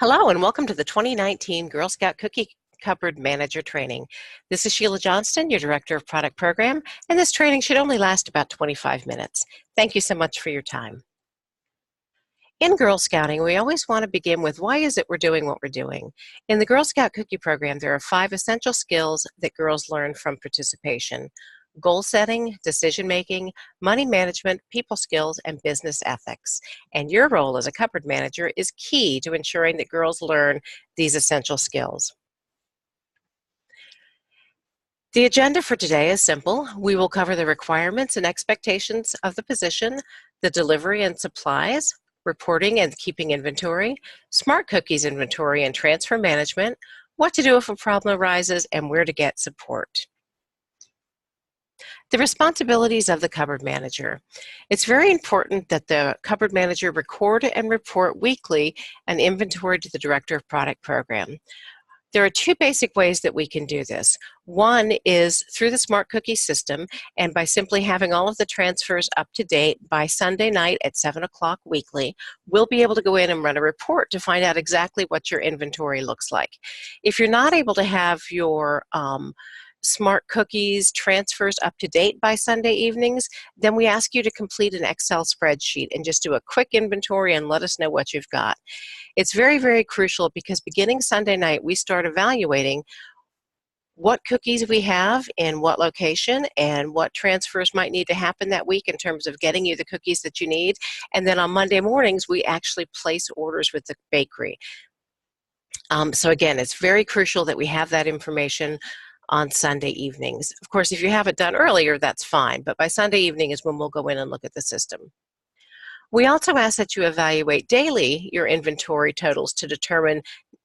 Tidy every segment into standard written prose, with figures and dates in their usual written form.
Hello and welcome to the 2019 Girl Scout Cookie Cupboard Manager Training. This is Sheila Johnston, your Director of Product Program, and this training should only last about 25 minutes. Thank you so much for your time. In Girl Scouting, we always want to begin with why is it we're doing what we're doing. In the Girl Scout Cookie Program, there are 5 essential skills that girls learn from participation: goal setting, decision making, money management, people skills, and business ethics. And your role as a cupboard manager is key to ensuring that girls learn these essential skills. The agenda for today is simple. We will cover the requirements and expectations of the position, the delivery and supplies, reporting and keeping inventory, Smart Cookies inventory and transfer management, what to do if a problem arises, and where to get support. The responsibilities of the cupboard manager. It's very important that the cupboard manager record and report weekly an inventory to the Director of Product Program. There are 2 basic ways that we can do this. One is through the Smart Cookie system, and by simply having all of the transfers up to date by Sunday night at 7 o'clock weekly, we'll be able to go in and run a report to find out exactly what your inventory looks like. If you're not able to have your Smart Cookies transfers up to date by Sunday evenings, then we ask you to complete an Excel spreadsheet and just do a quick inventory and let us know what you've got. It's very, very crucial because beginning Sunday night, we start evaluating what cookies we have in what location and what transfers might need to happen that week in terms of getting you the cookies that you need. And then on Monday mornings, we actually place orders with the bakery. So again, it's very crucial that we have that information on Sunday evenings. Of course, if you have it done earlier, that's fine, but by Sunday evening is when we'll go in and look at the system. We also ask that you evaluate daily your inventory totals to determine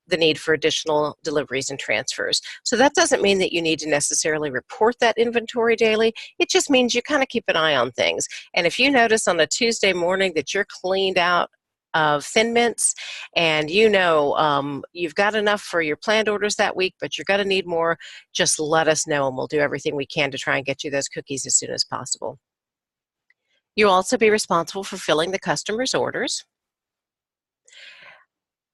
the need for additional deliveries and transfers. So that doesn't mean that you need to necessarily report that inventory daily. It just means you kind of keep an eye on things. And if you notice on a Tuesday morning that you're cleaned out of Thin Mints and you've got enough for your planned orders that week, but you're going to need more, just let us know and we'll do everything we can to try and get you those cookies as soon as possible. You'll also be responsible for filling the customer's orders.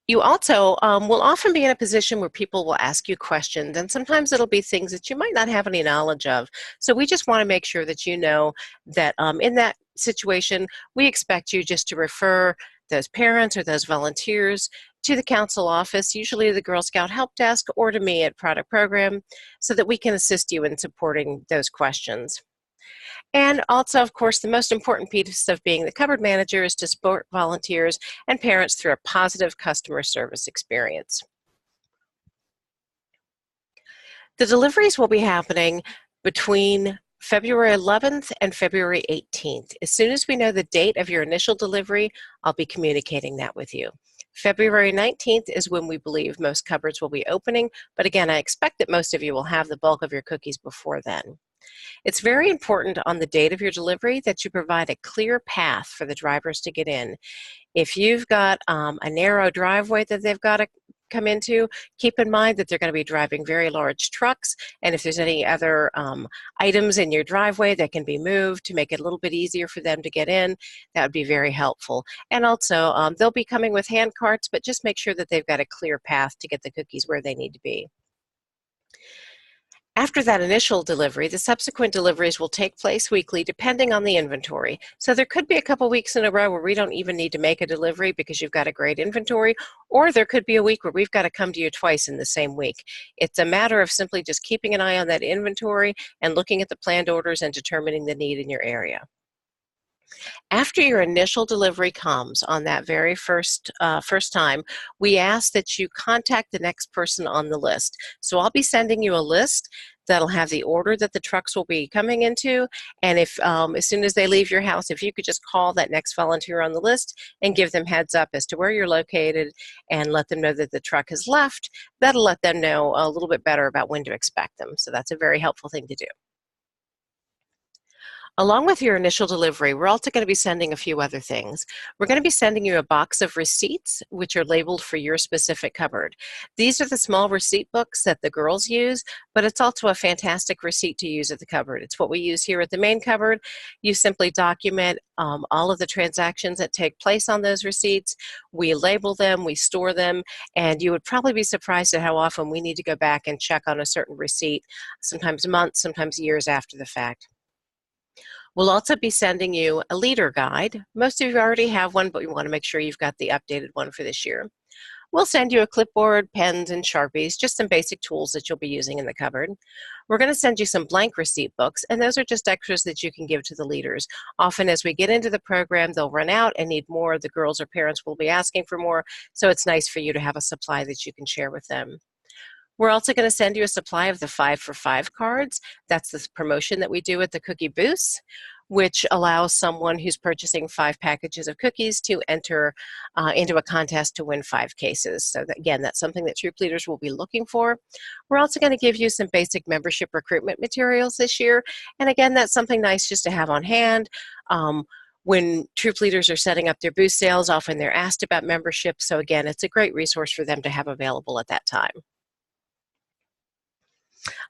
You also will often be in a position where people will ask you questions, and sometimes it'll be things that you might not have any knowledge of. So we just want to make sure that you know that in that situation, we expect you just to refer those parents or those volunteers to the council office, usually the Girl Scout Help Desk, or to me at Product Program, so that we can assist you in supporting those questions. And also, of course, the most important piece of being the cupboard manager is to support volunteers and parents through a positive customer service experience. The deliveries will be happening between February 11th and February 18th. As soon as we know the date of your initial delivery, I'll be communicating that with you. February 19th is when we believe most cupboards will be opening, but again, I expect that most of you will have the bulk of your cookies before then. It's very important on the date of your delivery that you provide a clear path for the drivers to get in. If you've got a narrow driveway that they've got to come into, keep in mind that they're going to be driving very large trucks, and if there's any other items in your driveway that can be moved to make it a little bit easier for them to get in, that would be very helpful. And also, they'll be coming with hand carts, but just make sure that they've got a clear path to get the cookies where they need to be. After that initial delivery, the subsequent deliveries will take place weekly depending on the inventory. So there could be a couple weeks in a row where we don't even need to make a delivery because you've got a great inventory, or there could be a week where we've got to come to you twice in the same week. It's a matter of simply just keeping an eye on that inventory and looking at the planned orders and determining the need in your area. After your initial delivery comes on that very first time, we ask that you contact the next person on the list. So I'll be sending you a list that'll have the order that the trucks will be coming into, and if as soon as they leave your house, if you could just call that next volunteer on the list and give them heads up as to where you're located and let them know that the truck has left, that'll let them know a little bit better about when to expect them. So that's a very helpful thing to do. Along with your initial delivery, we're also going to be sending a few other things. We're going to be sending you a box of receipts, which are labeled for your specific cupboard. These are the small receipt books that the girls use, but it's also a fantastic receipt to use at the cupboard. It's what we use here at the main cupboard. You simply document all of the transactions that take place on those receipts. We label them, we store them, and you would probably be surprised at how often we need to go back and check on a certain receipt, sometimes months, sometimes years after the fact. We'll also be sending you a leader guide. Most of you already have one, but we want to make sure you've got the updated one for this year. We'll send you a clipboard, pens, and Sharpies, just some basic tools that you'll be using in the cupboard. We're going to send you some blank receipt books, and those are just extras that you can give to the leaders. Often as we get into the program, they'll run out and need more. The girls or parents will be asking for more, so it's nice for you to have a supply that you can share with them. We're also going to send you a supply of the 5 for 5 cards. That's the promotion that we do at the Cookie Booths, which allows someone who's purchasing 5 packages of cookies to enter into a contest to win 5 cases. So that, again, that's something that troop leaders will be looking for. We're also going to give you some basic membership recruitment materials this year. And again, that's something nice just to have on hand. When troop leaders are setting up their booth sales, often they're asked about membership. So again, it's a great resource for them to have available at that time.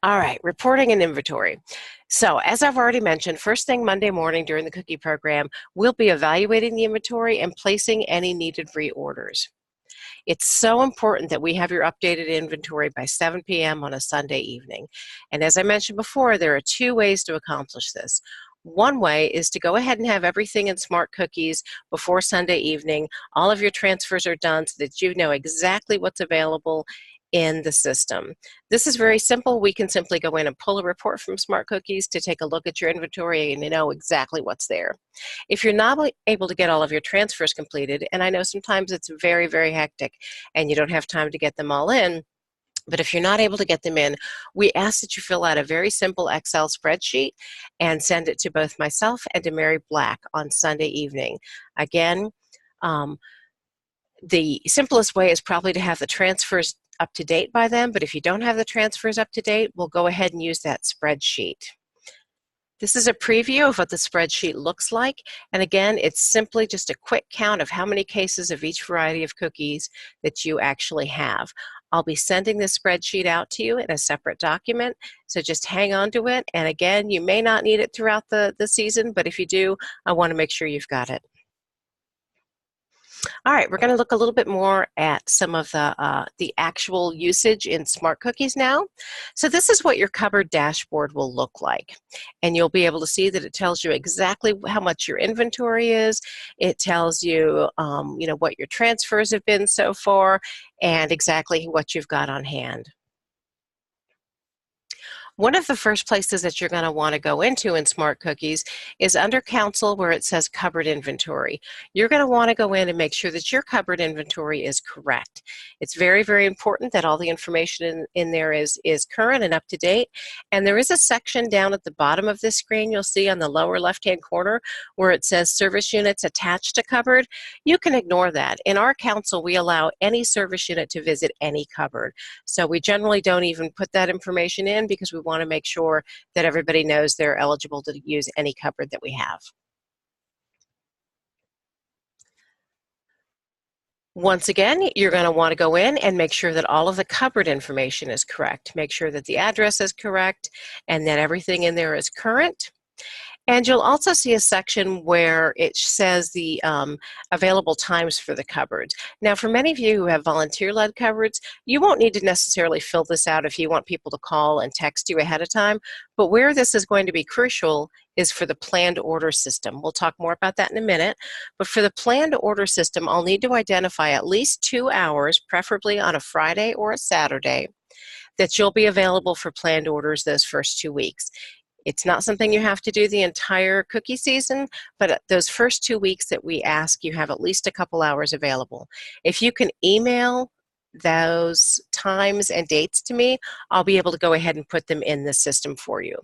All right, reporting and inventory. So as I've already mentioned, first thing Monday morning during the cookie program, we'll be evaluating the inventory and placing any needed reorders. It's so important that we have your updated inventory by 7 p.m. on a Sunday evening. And as I mentioned before, there are 2 ways to accomplish this. One way is to go ahead and have everything in Smart Cookies before Sunday evening. All of your transfers are done so that you know exactly what's available in the system. This is very simple. We can simply go in and pull a report from Smart Cookies to take a look at your inventory and you know exactly what's there. If you're not able to get all of your transfers completed, and I know sometimes it's very, very hectic and you don't have time to get them all in, but if you're not able to get them in, we ask that you fill out a very simple Excel spreadsheet and send it to both myself and to Mary Black on Sunday evening. Again, the simplest way is probably to have the transfers up to date by then, but if you don't have the transfers up to date, we'll go ahead and use that spreadsheet. This is a preview of what the spreadsheet looks like, and again, it's simply just a quick count of how many cases of each variety of cookies that you actually have. I'll be sending this spreadsheet out to you in a separate document, so just hang on to it, and again, you may not need it throughout the season, but if you do, I want to make sure you've got it. All right, we're going to look a little bit more at some of the actual usage in Smart Cookies now. So this is what your cupboard dashboard will look like. And you'll be able to see that it tells you exactly how much your inventory is. It tells you, you know, what your transfers have been so far and exactly what you've got on hand. One of the first places that you're going to want to go into in Smart Cookies is under Council where it says Cupboard Inventory. You're going to want to go in and make sure that your cupboard inventory is correct. It's very, very important that all the information in there is current and up to date. And there is a section down at the bottom of this screen you'll see on the lower left-hand corner where it says Service Units Attached to Cupboard. You can ignore that. In our Council, we allow any service unit to visit any cupboard. So we generally don't even put that information in because we want to make sure that everybody knows they're eligible to use any cupboard that we have. Once again, you're going to want to go in and make sure that all of the cupboard information is correct. Make sure that the address is correct and that everything in there is current. And you'll also see a section where it says the available times for the cupboards. Now, for many of you who have volunteer-led cupboards, you won't need to necessarily fill this out if you want people to call and text you ahead of time. But where this is going to be crucial is for the planned order system. We'll talk more about that in a minute. But for the planned order system, I'll need to identify at least 2 hours, preferably on a Friday or a Saturday, that you'll be available for planned orders those first 2 weeks. It's not something you have to do the entire cookie season, but those first 2 weeks that we ask, you have at least a couple hours available. If you can email those times and dates to me, I'll be able to go ahead and put them in the system for you.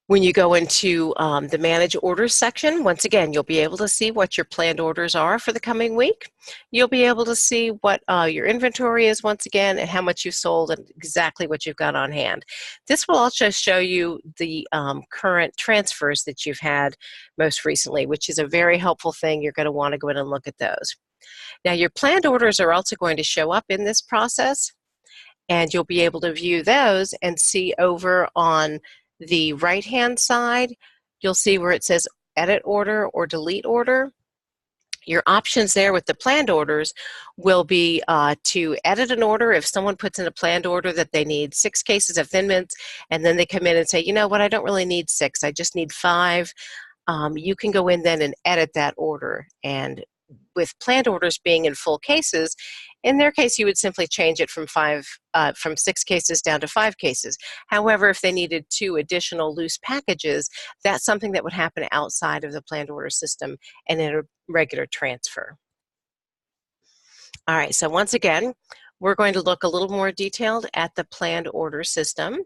When you go into the Manage Orders section, once again, you'll be able to see what your planned orders are for the coming week. You'll be able to see what your inventory is once again and how much you've sold and exactly what you've got on hand. This will also show you the current transfers that you've had most recently, which is a very helpful thing. You're going to want to go in and look at those. Now, your planned orders are also going to show up in this process, and you'll be able to view those and see over on the right-hand side, you'll see where it says edit order or delete order. Your options there with the planned orders will be to edit an order. If someone puts in a planned order that they need 6 cases of Thin Mints, and then they come in and say, you know what, I don't really need 6, I just need 5. You can go in then and edit that order. And with planned orders being in full cases, in their case, you would simply change it from 6 cases down to 5 cases. However, if they needed 2 additional loose packages, that's something that would happen outside of the planned order system and in a regular transfer. All right, so once again, we're going to look a little more detailed at the planned order system.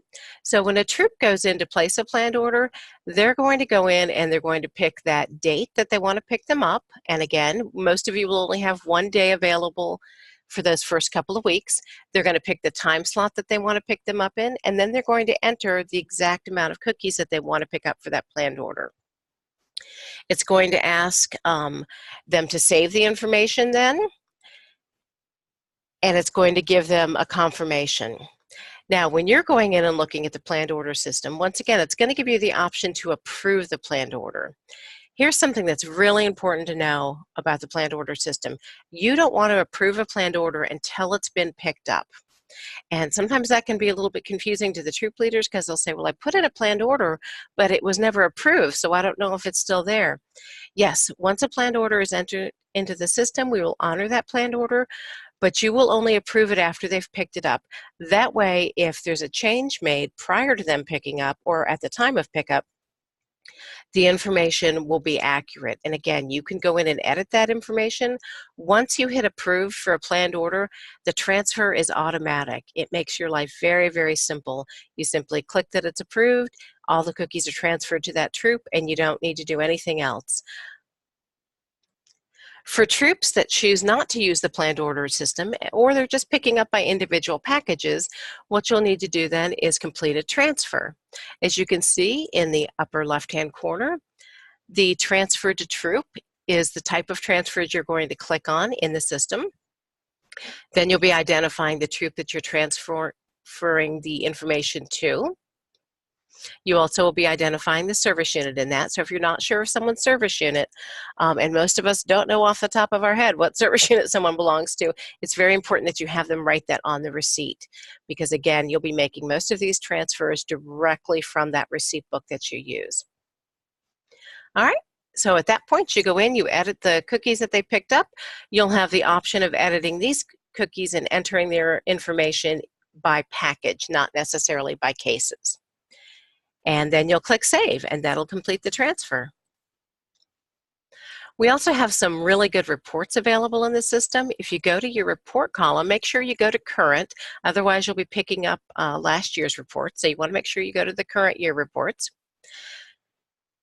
So when a troop goes in to place a planned order, they're going to go in and they're going to pick that date that they want to pick them up. And again, most of you will only have 1 day available for those first couple of weeks. They're going to pick the time slot that they want to pick them up in, and then they're going to enter the exact amount of cookies that they want to pick up for that planned order. It's going to ask them to save the information then, and it's going to give them a confirmation. Now, when you're going in and looking at the planned order system, once again, it's going to give you the option to approve the planned order. Here's something that's really important to know about the planned order system. You don't want to approve a planned order until it's been picked up. And sometimes that can be a little bit confusing to the troop leaders because they'll say, well, I put in a planned order, but it was never approved, so I don't know if it's still there. Yes, once a planned order is entered into the system, we will honor that planned order, but you will only approve it after they've picked it up. That way, if there's a change made prior to them picking up or at the time of pickup, the information will be accurate. And again, you can go in and edit that information. Once you hit approve for a planned order, the transfer is automatic. It makes your life very, very simple. You simply click that it's approved, all the cookies are transferred to that troop, and you don't need to do anything else. For troops that choose not to use the planned order system, or they're just picking up by individual packages, what you'll need to do then is complete a transfer. As you can see in the upper left-hand corner, the transfer to troop is the type of transfers you're going to click on in the system. Then you'll be identifying the troop that you're transferring the information to. You also will be identifying the service unit in that. So if you're not sure of someone's service unit, and most of us don't know off the top of our head what service unit someone belongs to, it's very important that you have them write that on the receipt. Because again, you'll be making most of these transfers directly from that receipt book that you use. All right. So at that point, you go in, you edit the cookies that they picked up. You'll have the option of editing these cookies and entering their information by package, not necessarily by cases. And then you'll click Save, and that'll complete the transfer. We also have some really good reports available in the system. If you go to your report column, make sure you go to Current, otherwise you'll be picking up last year's reports. So you want to make sure you go to the current year reports.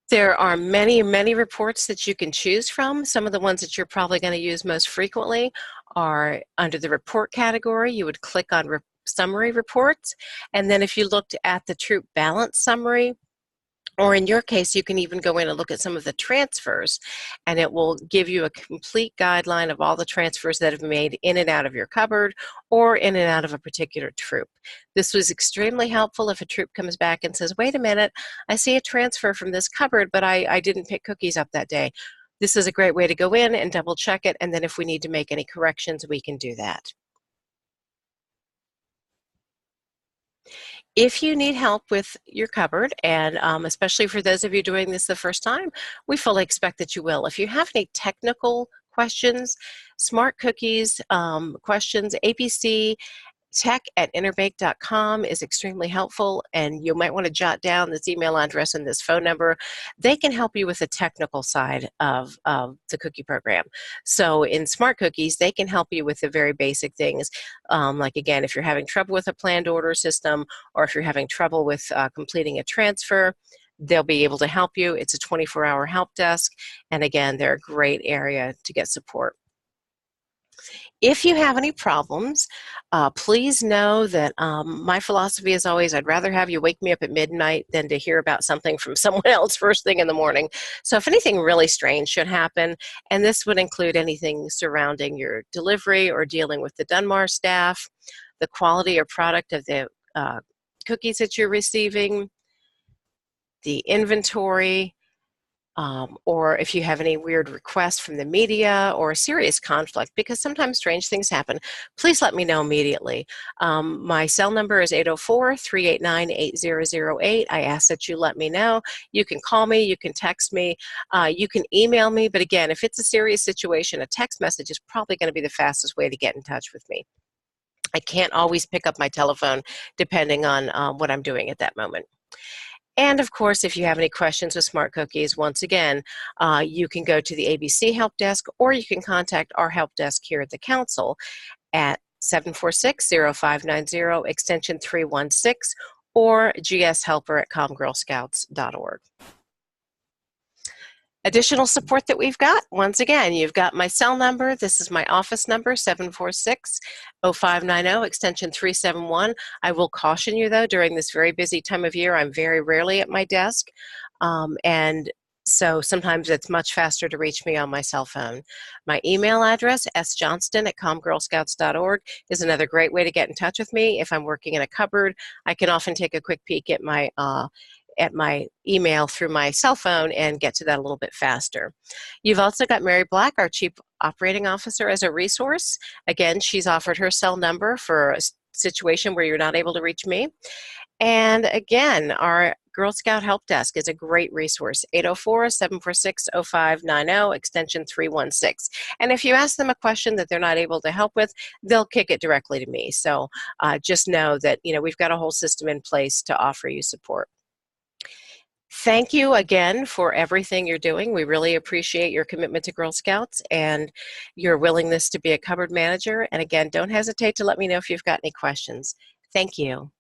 There are many, many reports that you can choose from. Some of the ones that you're probably going to use most frequently are under the report category. You would click on summary reports, and then if you looked at the troop balance summary, or in your case, you can even go in and look at some of the transfers, and it will give you a complete guideline of all the transfers that have been made in and out of your cupboard or in and out of a particular troop. This was extremely helpful if a troop comes back and says, wait a minute, I see a transfer from this cupboard, but I didn't pick cookies up that day. This is a great way to go in and double check it, and then if we need to make any corrections, we can do that. If you need help with your cupboard, and especially for those of you doing this the first time, we fully expect that you will. If you have any technical questions, smart cookies questions, ABC tech@interbake.com is extremely helpful, and you might want to jot down this email address and this phone number. They can help you with the technical side of the cookie program. So in Smart Cookies, they can help you with the very basic things, like again, if you're having trouble with a planned order system, or if you're having trouble with completing a transfer, they'll be able to help you. It's a 24-hour help desk, and again, they're a great area to get support. If you have any problems, please know that my philosophy is always, I'd rather have you wake me up at midnight than to hear about something from someone else first thing in the morning. So if anything really strange should happen, and this would include anything surrounding your delivery or dealing with the Dunmar staff, the quality or product of the cookies that you're receiving, the inventory, or if you have any weird requests from the media or a serious conflict, because sometimes strange things happen, please let me know immediately. My cell number is 804-389-8008. I ask that you let me know. You can call me, you can text me, you can email me, but again, if it's a serious situation, a text message is probably going to be the fastest way to get in touch with me. I can't always pick up my telephone depending on what I'm doing at that moment. And of course, if you have any questions with Smart Cookies, once again, you can go to the ABC Help Desk, or you can contact our help desk here at the Council at 746-0590, extension 316, or gshelper@calmgirlscouts.org. Additional support that we've got, once again, you've got my cell number. This is my office number, 746-0590, extension 371. I will caution you, though, during this very busy time of year, I'm very rarely at my desk, and so sometimes it's much faster to reach me on my cell phone. My email address, sjohnston@calmgirlscouts.org, is another great way to get in touch with me. If I'm working in a cupboard, I can often take a quick peek at my email through my cell phone and get to that a little bit faster. You've also got Mary Black, our Chief Operating Officer, as a resource. Again, she's offered her cell number for a situation where you're not able to reach me. And again, our Girl Scout Help Desk is a great resource, 804-746-0590, extension 316. And if you ask them a question that they're not able to help with, they'll kick it directly to me. So just know that, we've got a whole system in place to offer you support. Thank you again for everything you're doing. We really appreciate your commitment to Girl Scouts and your willingness to be a cupboard manager. And again, don't hesitate to let me know if you've got any questions. Thank you.